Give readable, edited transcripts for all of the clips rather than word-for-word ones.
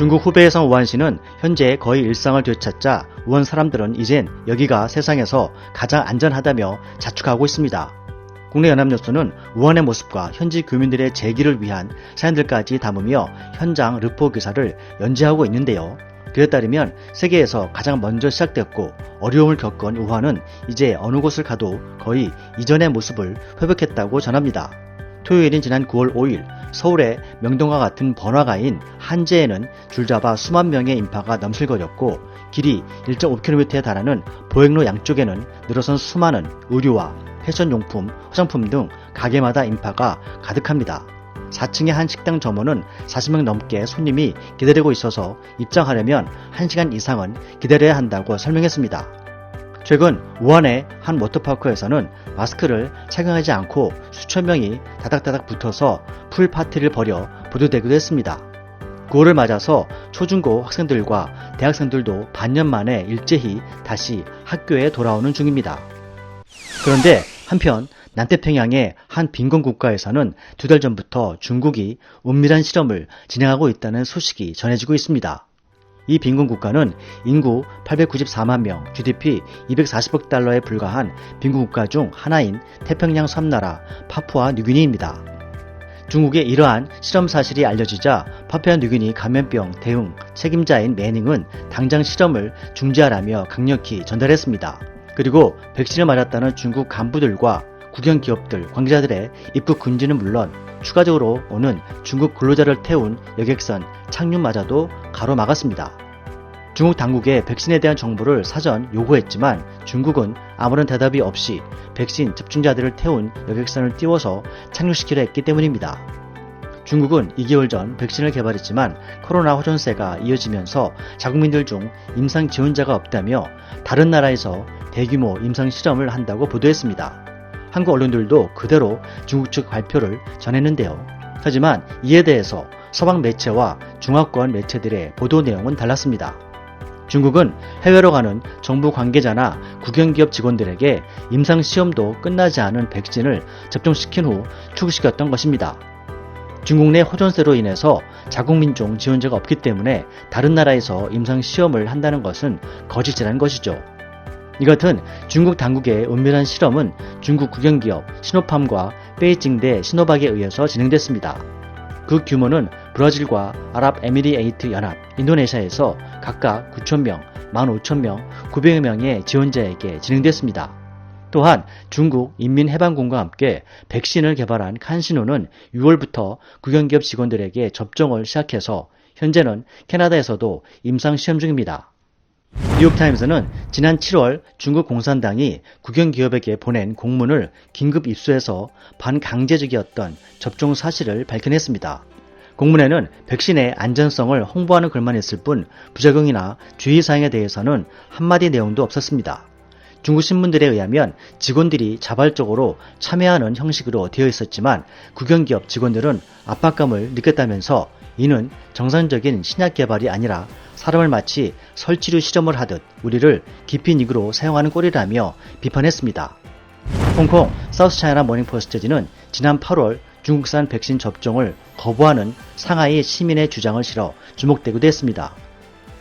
중국 후베이성 우한시는 현재 거의 일상을 되찾자 우한 사람들은 이젠 여기가 세상에서 가장 안전하다며 자축하고 있습니다. 국내 연합뉴스는 우한의 모습과 현지 교민들의 재기를 위한 사연들까지 담으며 현장 르포 기사를 연재하고 있는데요. 그에 따르면 세계에서 가장 먼저 시작됐고 어려움을 겪은 우한은 이제 어느 곳을 가도 거의 이전의 모습을 회복했다고 전합니다. 토요일인 지난 9월 5일 서울의 명동과 같은 번화가인 한제에는 줄잡아 수만 명의 인파가 넘실거렸고 길이 1.5km에 달하는 보행로 양쪽에는 늘어선 수많은 의류와 패션용품, 화장품 등 가게마다 인파가 가득합니다. 4층의 한 식당 점원은 40명 넘게 손님이 기다리고 있어서 입장하려면 1시간 이상은 기다려야 한다고 설명했습니다. 최근 우한의 한 워터파크에서는 마스크를 착용하지 않고 수천 명이 다닥다닥 붙어서 풀파티를 벌여 보도되기도 했습니다. 9월을 맞아서 초중고 학생들과 대학생들도 반년 만에 일제히 다시 학교에 돌아오는 중입니다. 그런데 한편 남태평양의 한 빈곤 국가에서는 2달 전부터 중국이 은밀한 실험을 진행하고 있다는 소식이 전해지고 있습니다. 이 빈곤 국가는 인구 894만 명, GDP 240억 달러에 불과한 빈곤 국가 중 하나인 태평양 섬나라 파푸아 뉴기니입니다. 중국의 이러한 실험 사실이 알려지자 파푸아 뉴기니 감염병 대응 책임자인 매닝은 당장 실험을 중지하라며 강력히 전달했습니다. 그리고 백신을 맞았다는 중국 간부들과 국영기업들, 관계자들의 입국 금지는 물론 추가적으로 오는 중국 근로자를 태운 여객선 착륙마저도 가로막았습니다. 중국 당국에 백신에 대한 정보를 사전 요구했지만 중국은 아무런 대답이 없이 백신 접종자들을 태운 여객선을 띄워서 착륙시키려 했기 때문입니다. 중국은 2개월 전 백신을 개발했지만 코로나 호전세가 이어지면서 자국민들 중 임상 지원자가 없다며 다른 나라에서 대규모 임상 실험을 한다고 보도했습니다. 한국 언론들도 그대로 중국 측 발표를 전했는데요. 하지만 이에 대해서 서방 매체와 중화권 매체들의 보도 내용은 달랐습니다. 중국은 해외로 가는 정부 관계자나 국영기업 직원들에게 임상시험도 끝나지 않은 백신을 접종시킨 후 출국시켰던 것입니다. 중국 내 호전세로 인해서 자국민종 지원자가 없기 때문에 다른 나라에서 임상시험을 한다는 것은 거짓이라는 것이죠. 이 같은 중국 당국의 은밀한 실험은 중국 국영기업 시노팜과 베이징대 시노박에 의해서 진행됐습니다. 그 규모는 브라질과 아랍에미리에이트 연합, 인도네시아에서 각각 9,000명, 15,000명, 900여 명의 지원자에게 진행됐습니다. 또한 중국 인민해방군과 함께 백신을 개발한 칸신호는 6월부터 국영기업 직원들에게 접종을 시작해서 현재는 캐나다에서도 임상시험 중입니다. 뉴욕타임스는 지난 7월 중국 공산당이 국영기업에게 보낸 공문을 긴급 입수해서 반강제적이었던 접종 사실을 밝혀냈습니다. 공문에는 백신의 안전성을 홍보하는 글만 있을 뿐 부작용이나 주의사항에 대해서는 한마디 내용도 없었습니다. 중국 신문들에 의하면 직원들이 자발적으로 참여하는 형식으로 되어 있었지만 국영기업 직원들은 압박감을 느꼈다면서 이는 정상적인 신약 개발이 아니라 사람을 마치 설치류 실험을 하듯 우리를 기피닉으로 사용하는 꼴이라며 비판했습니다. 홍콩 사우스차이나 모닝포스트지는 지난 8월 중국산 백신 접종을 거부하는 상하이 시민의 주장을 실어 주목되기도 했습니다.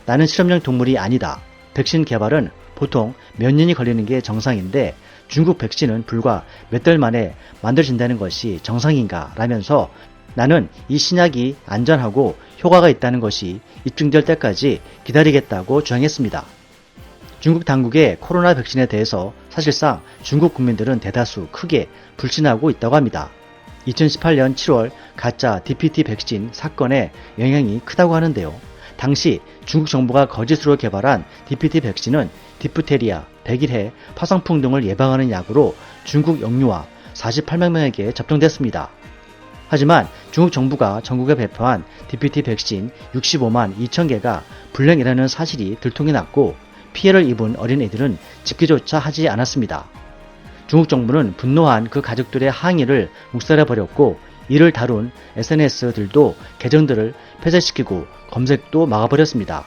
나는 실험용 동물이 아니다. 백신 개발은 보통 몇 년이 걸리는 게 정상인데 중국 백신은 불과 몇 달 만에 만들어진다는 것이 정상인가 라면서 나는 이 신약이 안전하고 효과가 있다는 것이 입증될 때까지 기다리겠다고 주장했습니다. 중국 당국의 코로나 백신에 대해서 사실상 중국 국민들은 대다수 크게 불신하고 있다고 합니다. 2018년 7월 가짜 DPT 백신 사건의 영향이 크다고 하는데요. 당시 중국 정부가 거짓으로 개발한 DPT 백신은 디프테리아, 백일해, 파상풍 등을 예방하는 약으로 중국 영유아 48만 명에게 접종됐습니다. 하지만 중국 정부가 전국에 배포한 DPT 백신 65만 2천 개가 불량이라는 사실이 들통이 났고 피해를 입은 어린이들은 집계조차 하지 않았습니다. 중국 정부는 분노한 그 가족들의 항의를 묵살해버렸고 이를 다룬 SNS들도 계정들을 폐쇄시키고 검색도 막아버렸습니다.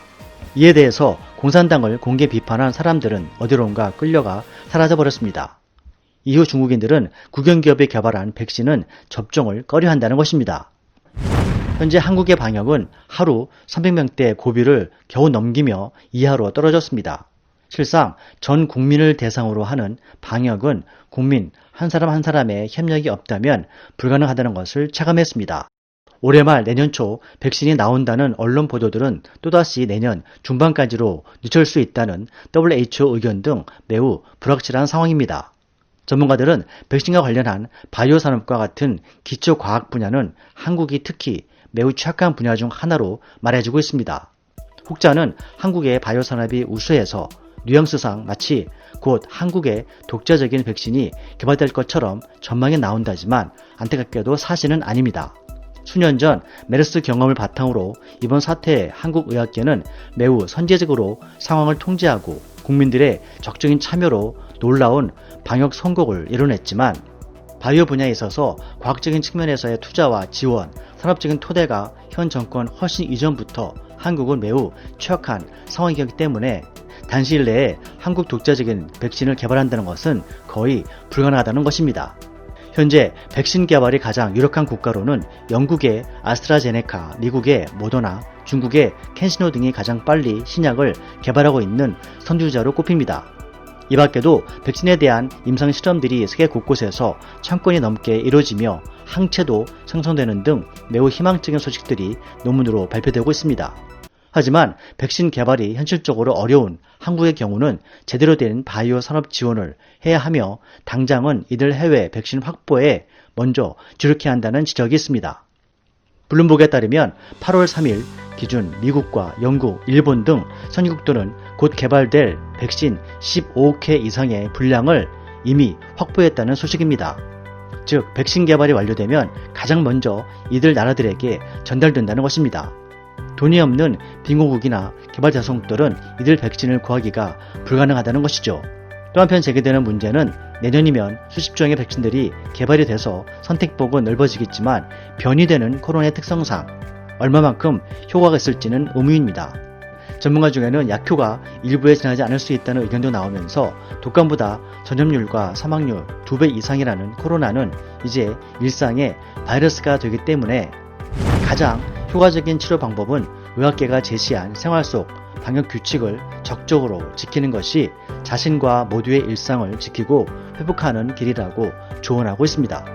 이에 대해서 공산당을 공개 비판한 사람들은 어디론가 끌려가 사라져버렸습니다. 이후 중국인들은 국영기업이 개발한 백신은 접종을 꺼려한다는 것입니다. 현재 한국의 방역은 하루 300명대 고비를 겨우 넘기며 이하로 떨어졌습니다. 실상 전 국민을 대상으로 하는 방역은 국민 한 사람 한 사람의 협력이 없다면 불가능하다는 것을 체감했습니다. 올해 말 내년 초 백신이 나온다는 언론 보도들은 또다시 내년 중반까지로 늦출 수 있다는 WHO 의견 등 매우 불확실한 상황입니다. 전문가들은 백신과 관련한 바이오 산업과 같은 기초 과학 분야는 한국이 특히 매우 취약한 분야 중 하나로 말해주고 있습니다. 혹자는 한국의 바이오 산업이 우수해서 뉘앙스상 마치 곧 한국의 독자적인 백신이 개발될 것처럼 전망이 나온다지만 안타깝게도 사실은 아닙니다. 수년 전 메르스 경험을 바탕으로 이번 사태에 한국 의학계는 매우 선제적으로 상황을 통제하고 국민들의 적극적인 참여로 놀라운 방역 성공을 이뤄냈지만 바이오 분야에 있어서 과학적인 측면에서의 투자와 지원, 산업적인 토대가 현 정권 훨씬 이전부터 한국은 매우 취약한 상황이기 때문에 단시일 내에 한국 독자적인 백신을 개발한다는 것은 거의 불가능하다는 것입니다. 현재 백신 개발이 가장 유력한 국가로는 영국의 아스트라제네카, 미국의 모더나, 중국의 캔시노 등이 가장 빨리 신약을 개발하고 있는 선두주자로 꼽힙니다. 이 밖에도 백신에 대한 임상 실험들이 세계 곳곳에서 1000건이 넘게 이루어지며 항체도 생성되는 등 매우 희망적인 소식들이 논문으로 발표되고 있습니다. 하지만 백신 개발이 현실적으로 어려운 한국의 경우는 제대로 된 바이오 산업 지원을 해야 하며 당장은 이들 해외 백신 확보에 먼저 주력해야 한다는 지적이 있습니다. 블룸버그에 따르면 8월 3일 기준 미국과 영국, 일본 등 선진국들은 곧 개발될 백신 15억 회 이상의 분량을 이미 확보했다는 소식입니다. 즉, 백신 개발이 완료되면 가장 먼저 이들 나라들에게 전달된다는 것입니다. 돈이 없는 빈곤국이나 개발자성국들은 이들 백신을 구하기가 불가능하다는 것이죠. 또 한편 제기되는 문제는 내년이면 수십 종의 백신들이 개발이 돼서 선택폭은 넓어지겠지만 변이되는 코로나의 특성상 얼마만큼 효과가 있을지는 의문입니다. 전문가 중에는 약효가 일부에 지나지 않을 수 있다는 의견도 나오면서 독감보다 전염률과 사망률 2배 이상이라는 코로나는 이제 일상의 바이러스가 되기 때문에 가장 효과적인 치료 방법은 의학계가 제시한 생활 속 방역 규칙을 적극적으로 지키는 것이 자신과 모두의 일상을 지키고 회복하는 길이라고 조언하고 있습니다.